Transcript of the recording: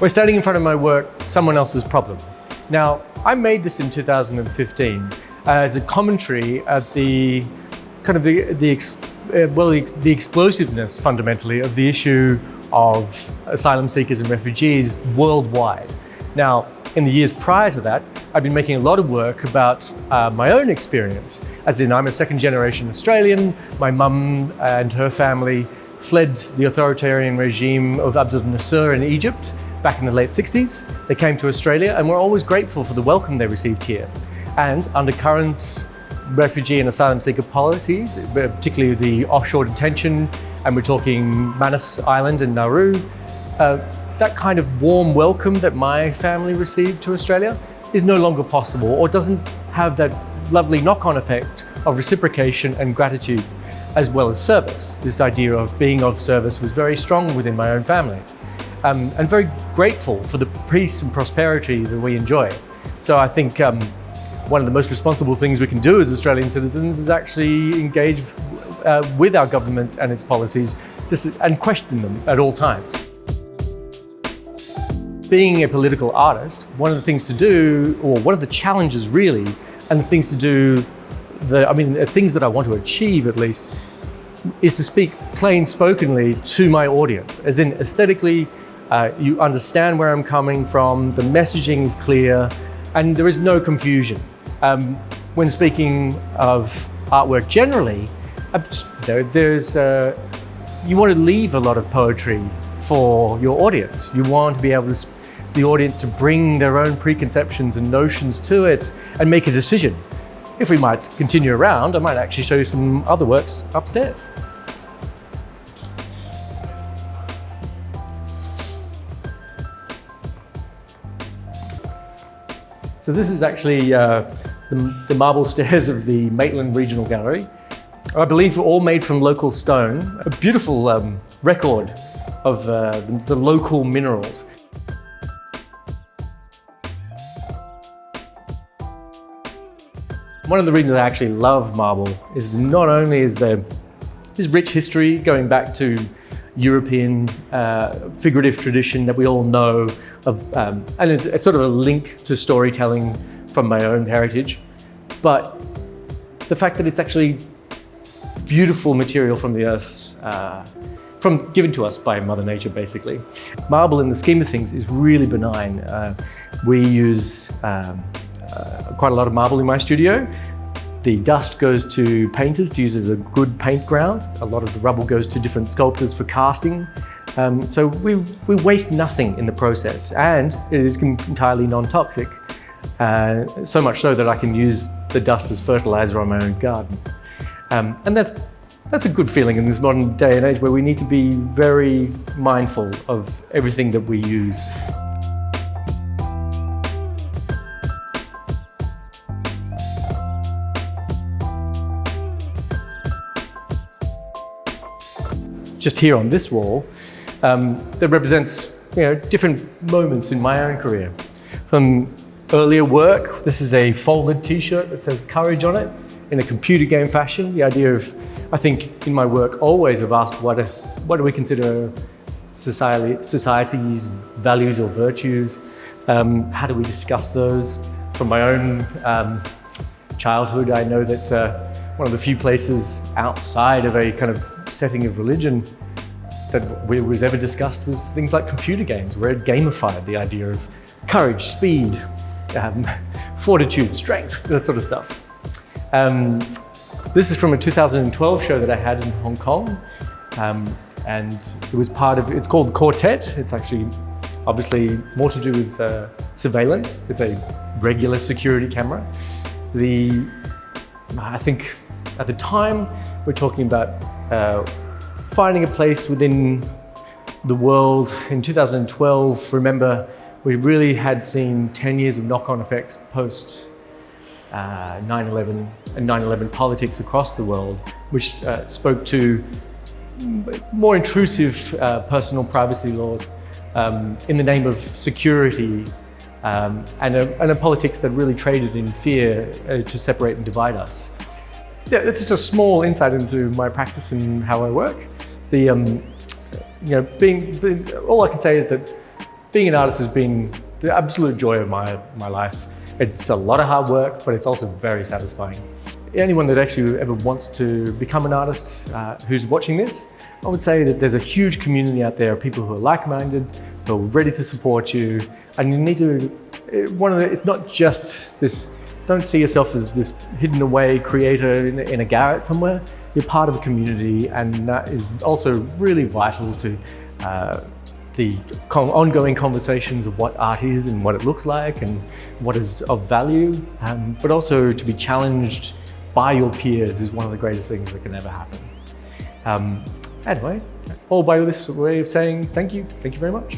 We're standing in front of my work, someone else's problem. Now, I made this in 2015 as a commentary at the kind of the explosiveness, fundamentally, of the issue of asylum seekers and refugees worldwide. Now, in the years prior to that, I've been making a lot of work about my own experience, as in I'm a second-generation Australian. My mum and her family fled the authoritarian regime of Abdel Nasser in Egypt back in the late 60s. They came to Australia and we're always grateful for the welcome they received here. And under current refugee and asylum seeker policies, particularly the offshore detention, and we're talking Manus Island and Nauru, that kind of warm welcome that my family received to Australia is no longer possible, or doesn't have that lovely knock-on effect of reciprocation and gratitude, as well as service. This idea of being of service was very strong within my own family. And very grateful for the peace and prosperity that we enjoy. So I think one of the most responsible things we can do as Australian citizens is actually engage with our government and its policies and question them at all times. Being a political artist, one of the things to do, or one of the challenges really, and the things to do, things that I want to achieve at least, is to speak plain-spokenly to my audience, as in aesthetically, you understand where I'm coming from, the messaging is clear, and there is no confusion. When speaking of artwork generally, you want to leave a lot of poetry for your audience. You want to be able to the audience to bring their own preconceptions and notions to it and make a decision. If we might continue around, I might actually show you some other works upstairs. So this is actually the marble stairs of the Maitland Regional Gallery. I believe all made from local stone. A beautiful record of the local minerals. One of the reasons I actually love marble is not only is there this rich history going back to European figurative tradition that we all know of, and it's sort of a link to storytelling from my own heritage, but the fact that it's actually beautiful material from the earth, given to us by Mother Nature, basically. Marble, in the scheme of things, is really benign. We use quite a lot of marble in my studio. The dust goes to painters to use as a good paint ground. A lot of the rubble goes to different sculptors for casting. So we waste nothing in the process, and it is entirely non-toxic. So much so that I can use the dust as fertilizer on my own garden. And that's a good feeling in this modern day and age where we need to be very mindful of everything that we use. Just here on this wall, that represents different moments in my own career. From earlier work, this is a folded t-shirt that says courage on it in a computer game fashion. The idea of, I think in my work always have asked what do we consider society's values or virtues? How do we discuss those? From my own childhood, I know that one of the few places outside of a kind of setting of religion that was ever discussed was things like computer games, where it gamified the idea of courage, speed, fortitude, strength, that sort of stuff. This is from a 2012 show that I had in Hong Kong, and it was it's called Quartet. It's actually obviously more to do with surveillance. It's a regular security camera. I think at the time we're talking about finding a place within the world. In 2012, remember, we really had seen 10 years of knock-on effects post 9/11 and 9/11 politics across the world, which spoke to more intrusive personal privacy laws in the name of security, and a politics that really traded in fear to separate and divide us. Yeah, it's just a small insight into my practice and how I work. All I can say is that being an artist has been the absolute joy of my life. It's a lot of hard work, but it's also very satisfying. Anyone that actually ever wants to become an artist who's watching this, I would say that there's a huge community out there of people who are like-minded, who are ready to support you, and you need to, it's not just this, don't see yourself as this hidden away creator in a garret somewhere. You're part of a community, and that is also really vital to the ongoing conversations of what art is and what it looks like and what is of value, but also to be challenged by your peers is one of the greatest things that can ever happen. Anyway, all by this way of saying thank you very much.